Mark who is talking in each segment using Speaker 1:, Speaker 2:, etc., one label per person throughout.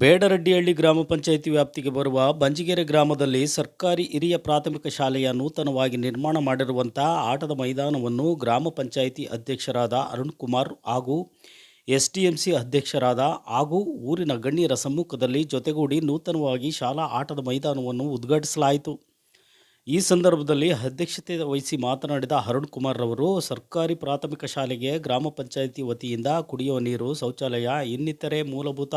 Speaker 1: ಬೇಡರಡ್ಡಿಹಳ್ಳಿ ಗ್ರಾಮ ಪಂಚಾಯಿತಿ ವ್ಯಾಪ್ತಿಗೆ ಬರುವ ಬಂಜಿಗೆರೆ ಗ್ರಾಮದಲ್ಲಿ ಸರ್ಕಾರಿ ಹಿರಿಯ ಪ್ರಾಥಮಿಕ ಶಾಲೆಯ ನೂತನವಾಗಿ ನಿರ್ಮಾಣ ಮಾಡಿರುವಂಥ ಆಟದ ಮೈದಾನವನ್ನು ಗ್ರಾಮ ಪಂಚಾಯಿತಿ ಅಧ್ಯಕ್ಷರಾದ ಅರುಣ್ ಕುಮಾರ್ ಹಾಗೂ ಎಸ್ಟಿಎಂಸಿ ಅಧ್ಯಕ್ಷರಾದ ಹಾಗೂ ಊರಿನ ಗಣ್ಯರ ಸಮ್ಮುಖದಲ್ಲಿ ಜೊತೆಗೂಡಿ ನೂತನವಾಗಿ ಶಾಲಾ ಆಟದ ಮೈದಾನವನ್ನು ಉದ್ಘಾಟಿಸಲಾಯಿತು. ಈ ಸಂದರ್ಭದಲ್ಲಿ ಅಧ್ಯಕ್ಷತೆ ವಹಿಸಿ ಮಾತನಾಡಿದ ಅರುಣ್ ಕುಮಾರ್ ರವರು ಸರ್ಕಾರಿ ಪ್ರಾಥಮಿಕ ಶಾಲೆಗೆ ಗ್ರಾಮ ಪಂಚಾಯಿತಿ ವತಿಯಿಂದ ಕುಡಿಯುವ ನೀರು, ಶೌಚಾಲಯ ಇನ್ನಿತರೆ ಮೂಲಭೂತ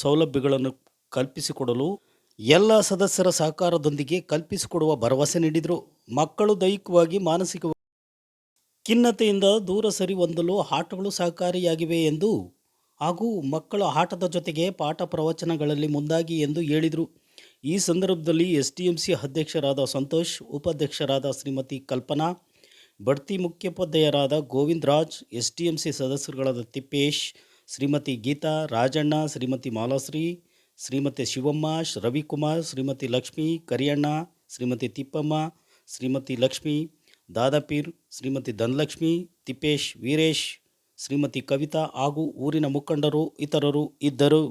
Speaker 1: ಸೌಲಭ್ಯಗಳನ್ನು ಕಲ್ಪಿಸಿಕೊಡಲು ಎಲ್ಲ ಸದಸ್ಯರ ಸಹಕಾರದೊಂದಿಗೆ ಕಲ್ಪಿಸಿಕೊಡುವ ಭರವಸೆ ನೀಡಿದರು. ಮಕ್ಕಳು ದೈಹಿಕವಾಗಿ ಮಾನಸಿಕ ಖಿನ್ನತೆಯಿಂದ ದೂರ ಸರಿ ಹೊಂದಲು ಆಟಗಳು ಸಹಕಾರಿಯಾಗಿವೆ ಎಂದು ಹಾಗೂ ಮಕ್ಕಳು ಆಟದ ಜೊತೆಗೆ ಪಾಠ ಪ್ರವಚನಗಳಲ್ಲಿ ಮುಂದಾಗಿ ಎಂದು ಹೇಳಿದರು. ಈ ಸಂದರ್ಭದಲ್ಲಿ ಎಸ್ಟಿಎಂಸಿ ಅಧ್ಯಕ್ಷರಾದ ಸಂತೋಷ್, ಉಪಾಧ್ಯಕ್ಷರಾದ ಶ್ರೀಮತಿ ಕಲ್ಪನಾ, ಬಡ್ತಿ ಮುಖ್ಯೋಪಾಧ್ಯಾಯರಾದ ಗೋವಿಂದ್ ರಾಜ್, ಎಸ್ಟಿಎಂಸಿ ಸದಸ್ಯರುಗಳಾದ ತಿಪ್ಪೇಶ್, ಶ್ರೀಮತಿ ಗೀತಾ, ರಾಜಣ್ಣ, ಶ್ರೀಮತಿ ಮಾಲಾಶ್ರೀ, ಶ್ರೀಮತಿ ಶಿವಮ್ಮ, ರವಿಕುಮಾರ್, ಶ್ರೀಮತಿ ಲಕ್ಷ್ಮಿ, ಕರಿಯಣ್ಣ, ಶ್ರೀಮತಿ ತಿಪ್ಪಮ್ಮ, ಶ್ರೀಮತಿ ಲಕ್ಷ್ಮಿ, ದಾದಾಪೀರ್, ಶ್ರೀಮತಿ ಧನಲಕ್ಷ್ಮಿ, ತಿಪ್ಪೇಶ್, ವೀರೇಶ್, ಶ್ರೀಮತಿ ಕವಿತಾ ಹಾಗೂ ಊರಿನ ಮುಖಂಡರು ಇತರರು ಇದ್ದರು.